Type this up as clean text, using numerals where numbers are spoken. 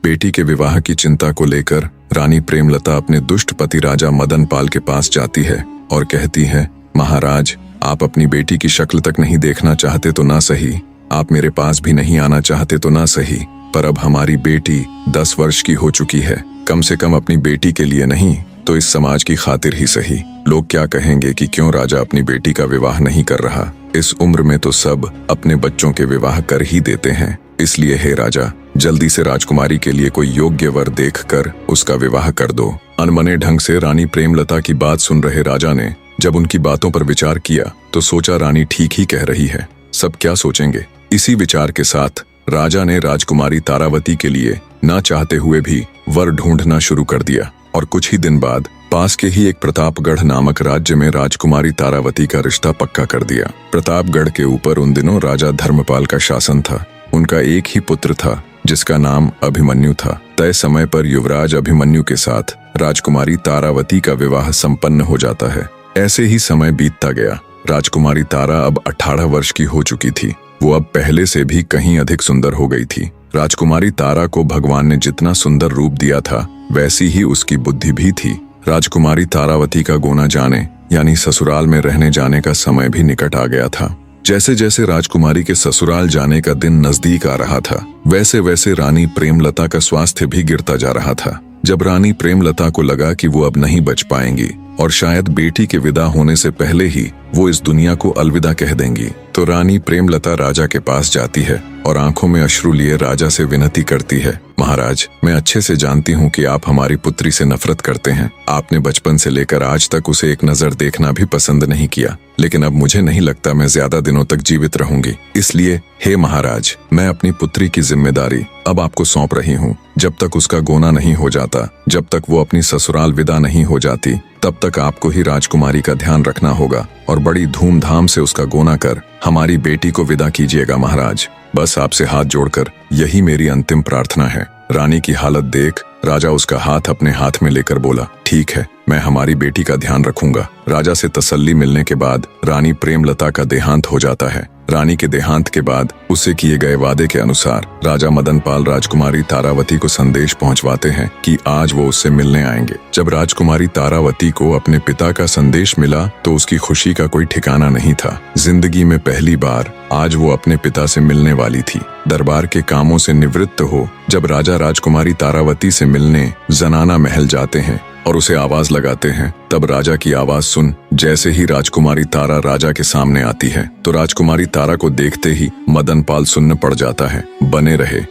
बेटी के विवाह की चिंता को लेकर रानी प्रेमलता अपने दुष्ट पति राजा मदन पाल के पास जाती है और कहती है, महाराज, आप अपनी बेटी की शक्ल तक नहीं देखना चाहते तो ना सही, आप मेरे पास भी नहीं आना चाहते तो ना सही, पर अब हमारी बेटी 10 वर्ष की हो चुकी है। कम से कम अपनी बेटी के लिए नहीं तो इस समाज की खातिर ही सही। लोग क्या कहेंगे कि क्यों राजा अपनी बेटी का विवाह नहीं कर रहा। इस उम्र में तो सब अपने बच्चों के विवाह कर ही देते हैं। इसलिए हे राजा, जल्दी से राजकुमारी के लिए कोई योग्य वर देखकर उसका विवाह कर दो। अनमने ढंग से रानी प्रेमलता की बात सुन रहे राजा ने जब उनकी बातों पर विचार किया तो सोचा, रानी ठीक ही कह रही है, सब क्या सोचेंगे। इसी विचार के साथ राजा ने राजकुमारी तारावती के लिए ना चाहते हुए भी वर ढूंढना शुरू कर दिया और कुछ ही दिन बाद पास के ही एक प्रतापगढ़ नामक राज्य में राजकुमारी तारावती का रिश्ता पक्का कर दिया। प्रतापगढ़ के ऊपर उन दिनों राजा धर्मपाल का शासन था। उनका एक ही पुत्र था जिसका नाम अभिमन्यु था। तय समय पर युवराज अभिमन्यु के साथ राजकुमारी तारावती का विवाह संपन्न हो जाता है। ऐसे ही समय बीतता गया। राजकुमारी तारा अब 18 वर्ष की हो चुकी थी। वो अब पहले से भी कहीं अधिक सुंदर हो गई थी। राजकुमारी तारा को भगवान ने जितना सुंदर रूप दिया था वैसी ही उसकी बुद्धि भी थी। राजकुमारी तारावती का गोना जाने यानी ससुराल में रहने जाने का समय भी निकट आ गया था। जैसे जैसे राजकुमारी के ससुराल जाने का दिन नजदीक आ रहा था वैसे वैसे रानी प्रेमलता का स्वास्थ्य भी गिरता जा रहा था। जब रानी प्रेमलता को लगा कि वो अब नहीं बच पाएंगी और शायद बेटी के विदा होने से पहले ही वो इस दुनिया को अलविदा कह देंगी, तो रानी प्रेमलता राजा के पास जाती है और आंखों में अश्रु लिए राजा से विनती करती है, महाराज, मैं अच्छे से जानती हूँ कि आप हमारी पुत्री से नफरत करते हैं। आपने बचपन से लेकर आज तक उसे एक नजर देखना भी पसंद नहीं किया, लेकिन अब मुझे नहीं लगता मैं ज्यादा दिनों तक जीवित रहूंगी। इसलिए हे महाराज, मैं अपनी पुत्री की जिम्मेदारी अब आपको सौंप रही हूँ। जब तक उसका गोना नहीं हो जाता, जब तक वो अपनी ससुराल विदा नहीं हो जाती, तब तक आपको ही राजकुमारी का ध्यान रखना होगा और बड़ी धूमधाम से उसका गोना कर हमारी बेटी को विदा कीजिएगा महाराज। बस आपसे हाथ जोड़कर यही मेरी अंतिम प्रार्थना है। रानी की हालत देख राजा उसका हाथ अपने हाथ में लेकर बोला, ठीक है, मैं हमारी बेटी का ध्यान रखूंगा। राजा से तसल्ली मिलने के बाद रानी प्रेमलता का देहांत हो जाता है। रानी के देहांत के बाद उससे किए गए वादे के अनुसार राजा मदन पाल राजकुमारी तारावती को संदेश पहुंचवाते हैं कि आज वो उससे मिलने आएंगे। जब राजकुमारी तारावती को अपने पिता का संदेश मिला तो उसकी खुशी का कोई ठिकाना नहीं था। जिंदगी में पहली बार आज वो अपने पिता से मिलने वाली थी। दरबार के कामों से निवृत्त हो जब राजा राजकुमारी तारावती से मिलने जनाना महल जाते हैं और उसे आवाज लगाते हैं, तब राजा की आवाज सुन जैसे ही राजकुमारी तारा राजा के सामने आती है तो राजकुमारी तारा को देखते ही मदन पाल सुन्न पड़ जाता है। बने रहे।